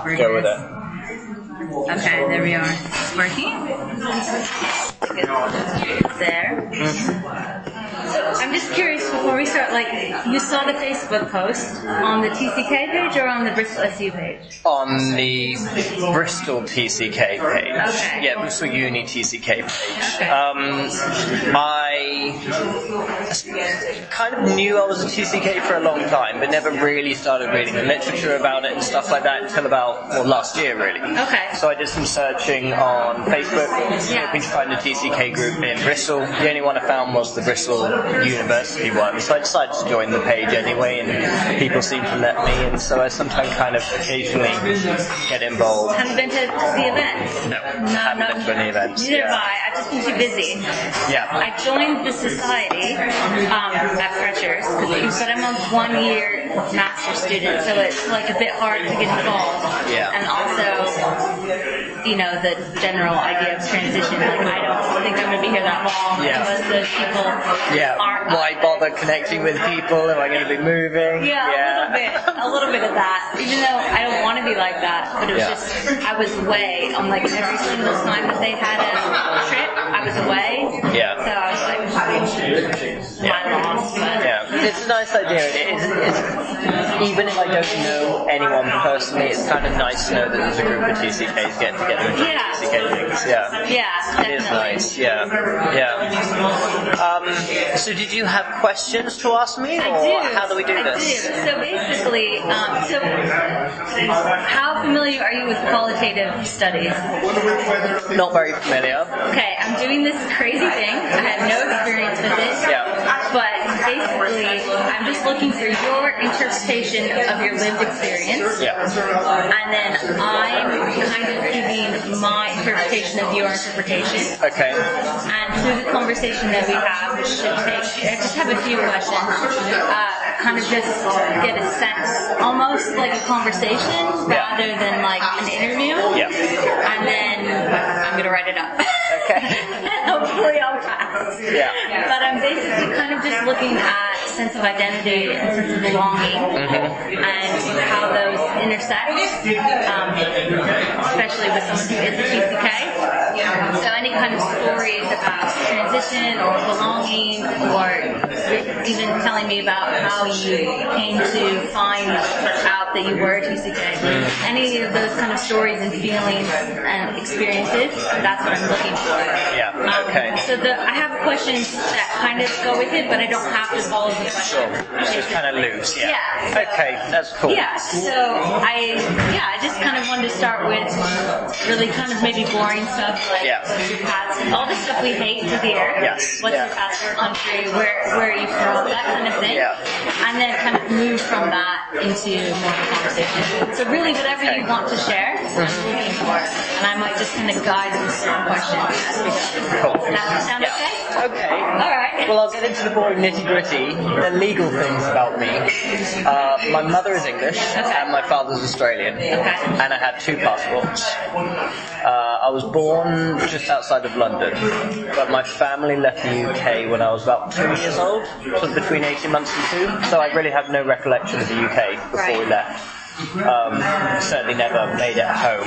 Go with it. Okay, there we are. It's working. There. I'm just curious before we start, like, you saw the Facebook post on the TCK page or on the Bristol SU page? On the Bristol TCK page. Okay. Yeah, Bristol Uni TCK page. Okay. I kind of knew I was a TCK for a long time, but never really started reading the literature about it and stuff like that until about, last year, really. Okay. So I did some searching on Facebook, hoping to find a TCK group in Bristol. The only one I found was the Bristol University one, so I decided to join the page anyway, and people seem to let me, and so I sometimes kind of occasionally get involved. Have you been to the event? No, haven't been to any events. Neither have I. I've just been too busy. Yeah. I joined the society at Freshers, but I'm a 1-year master student, so it's like a bit hard to get involved. Yeah. And also, the general idea of transition, like I don't think I'm going to be here that long. Yeah. Most of those people aren't. Why bother connecting with people? Am I going to be moving? Yeah, a little bit of that. Even though I don't want to be like that, but it was just, I was away on like every single time that they had a trip, I was away. Yeah. So I was like, my loss. But it's a nice idea. Even if I don't know anyone personally, it's kind of nice to know that there's a group of TCKs getting together and doing TCK things. Yeah. Yeah, it is nice. Yeah. So did you have questions to ask me, or I do. how do we do this? I do. So basically, how familiar are you with qualitative studies? Not very familiar. Okay, I'm doing this crazy thing. I have no experience with it. But basically, I'm just looking for your interpretation of your lived experience. And then I'm kind of giving my interpretation of your interpretation. Okay. And through the conversation that we have, which should take, I just have a few questions, kind of just get a sense, almost like a conversation rather than like an interview. And then I'm going to write it up. Okay. Hopefully I'll pass. But I'm basically kind of just looking at sense of identity and sense of belonging and how those intersect, especially with someone who is a TCK. So any kind of stories about transition or belonging, or even telling me about how you came to find out that you were a TCK. Any of those kind of stories and feelings and experiences, that's what I'm looking for. Okay. So I have questions that kind of go with it, but I don't have to follow the question. Sure. It's just kind of loose. Yeah. Okay, that's cool. So I just kind of wanted to start with really kind of maybe boring stuff like what's your past, all the stuff we hate to hear. What's your passport country? Where are you from? That kind of thing. And then kind of move from that into more of a conversation. So really, whatever you want to share, I'm looking for, and I might just kind of guide with certain questions as we go. Cool. Does that sound okay? Okay. All right. Well, I'll get into the boring nitty-gritty, the legal things about me. My mother is English, and my father's Australian, and I had 2 passports. I was born just outside of London, but my family left the UK when I was about 2 years old, so between 18 months and 2, so I really have no recollection of the UK before we left. Certainly never made it home.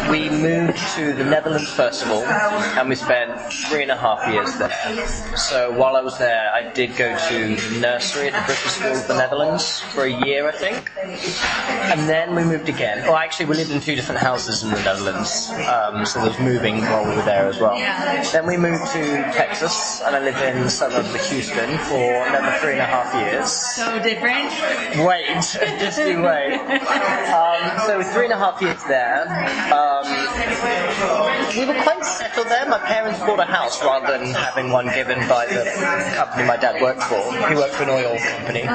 We moved to the Netherlands first of all, and we spent 3.5 years there. So while I was there, I did go to nursery at the British School of the Netherlands for a year, I think. And then we moved again. Well, actually, we lived in 2 different houses in the Netherlands, so there was moving while we were there as well. Then we moved to Texas, and I lived in the suburb of Houston for another 3.5 years. So different. Wait, just you wait. So 3.5 years there. We were quite settled there. My parents bought a house rather than having one given by the company my dad worked for. He worked for an oil company.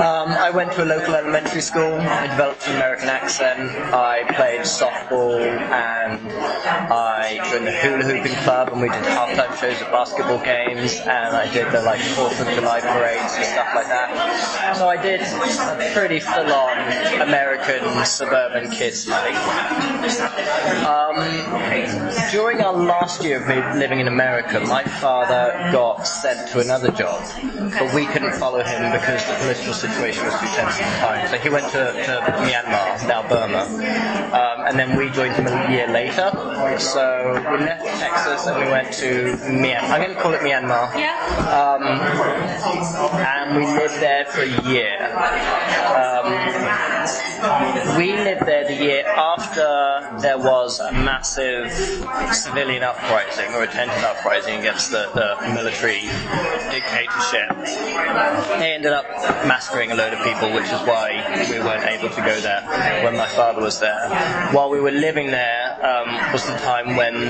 I went to a local elementary school. I developed an American accent. I played softball, and I joined the hula hooping club, and we did halftime shows at basketball games, and I did the 4th of July parades and stuff like that. So I did a pretty full-on American American suburban kid's life. During our last year of living in America, my father got sent to another job, but we couldn't follow him because the political situation was too tense at the time. So he went to Myanmar, now Burma, and then we joined him a year later. So we left Texas and we went to Myanmar. I'm going to call it Myanmar. Yeah. And we lived there for a year. We lived there the year after there was a massive civilian uprising or attempted uprising against the military dictatorship. They ended up massacring a load of people, which is why we weren't able to go there when my father was there. While we were living there was the time when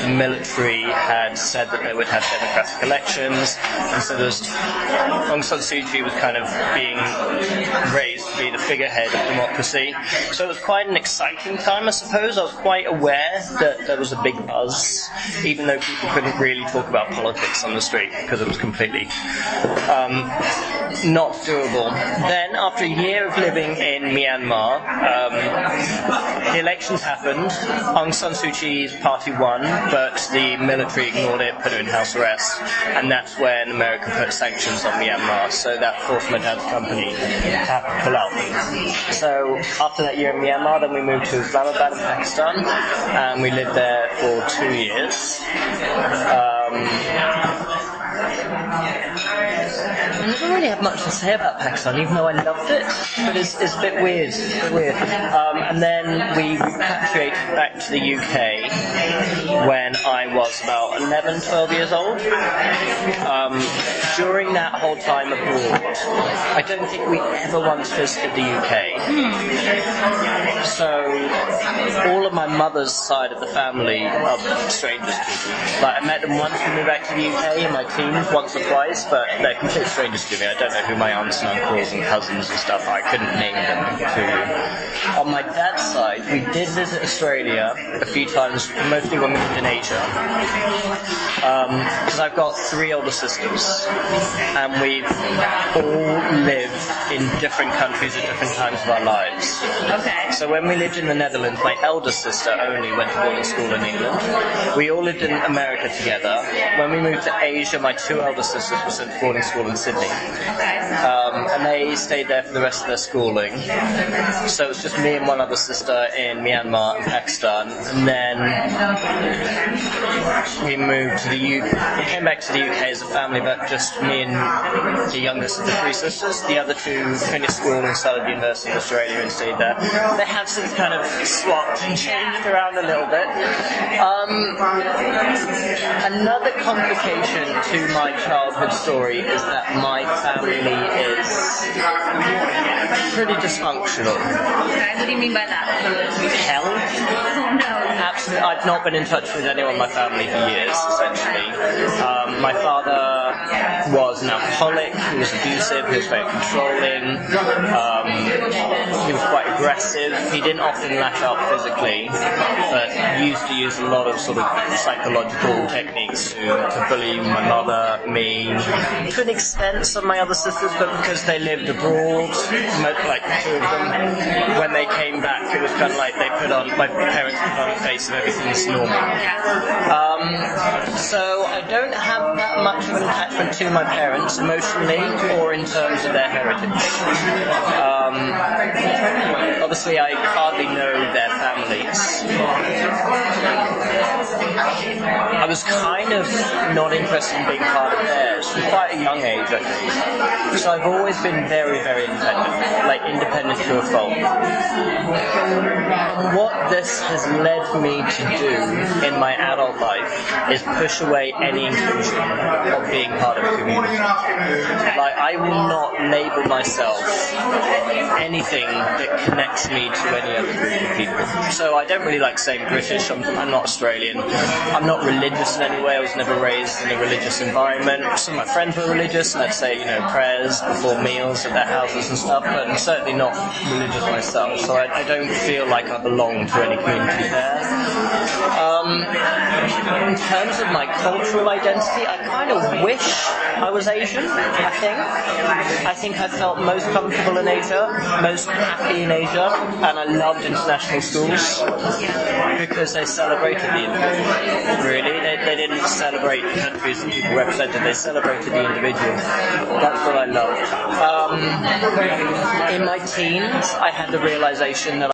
the military had said that they would have democratic elections, and so Aung San Suu Kyi was kind of being raised to be the figurehead of democracy. So it was quite an exciting time, I suppose. I was quite aware that there was a big buzz, even though people couldn't really talk about politics on the street because it was completely not doable. Then, after a year of living in Myanmar, the elections happened. Aung San Suu Kyi's party won, but the military ignored it, put her in house arrest, and that's when America put sanctions on Myanmar, so that forced my dad's company to have to pull out. So after that year in Myanmar, then we moved to Islamabad in Pakistan, and we lived there for 2 years. I never really had much to say about Pakistan, even though I loved it, but it's a bit weird. And then we repatriated back to the UK when I was about 11, 12 years old. During that whole time abroad, I don't think we ever once visited the UK. So all of my mother's side of the family are strangers to me. Like, I met them once when we moved back to the UK in my teens, once or twice, but they're complete strangers to me. I don't know who my aunts and uncles and cousins and stuff are. I couldn't name them to you. On my dad's side, we did visit Australia a few times, mostly when we lived in Asia. Because I've got 3 older sisters, and we've all lived in different countries at different times of our lives. Okay. So when we lived in the Netherlands, my eldest sister only went to boarding school in England. We all lived in America together. When we moved to Asia, my 2 elder sisters were sent to boarding school in Sydney. And they stayed there for the rest of their schooling. So it was just me and one other sister in Myanmar and Pakistan. And then we moved to the UK. We came back to the UK as a family, but just me and the youngest of the 3 sisters. The other 2 finished school and started university in Australia and stayed there. They have since kind of swapped and changed around a little bit. Another complication to my childhood story is that my family is pretty dysfunctional. Okay, what do you mean by that? Hell? Oh, no. Absolutely. I've not been in touch with anyone in my family for years, essentially. My father was an alcoholic, he was abusive, he was very controlling, he was quite aggressive. He didn't often lash out physically, but used to use a lot of sort of psychological techniques to bully my mother, me, to an extent some of my other sisters, but because they lived abroad, like 2 of them, when they came back it was kind of like my parents put on a face of everything's normal. So I don't have that much of an attachment to my parents emotionally or in terms of their heritage. Obviously I hardly know their families. I was kind of not interested in being part of theirs from quite a young age, I think. So I've always been very, very independent, like independent to a fault. What this has led me to do in my adult life is push away any inclusion of being part of a community. Like, I will not label myself anything that connects me to any other group of people. So I don't really like saying British. I'm not Australian. I'm not religious in any way. I was never raised in a religious environment. Some of my friends were religious, and I'd say, prayers before meals at their houses and stuff, but I'm certainly not religious myself. So I don't feel like I'm belong to any community there. In terms of my cultural identity, I kind of wish I was Asian, I think I felt most comfortable in Asia, most happy in Asia, and I loved international schools because they celebrated the individual. Really, they didn't celebrate countries that people represented, they celebrated the individual. That's what I loved. In my teens, I had the realization that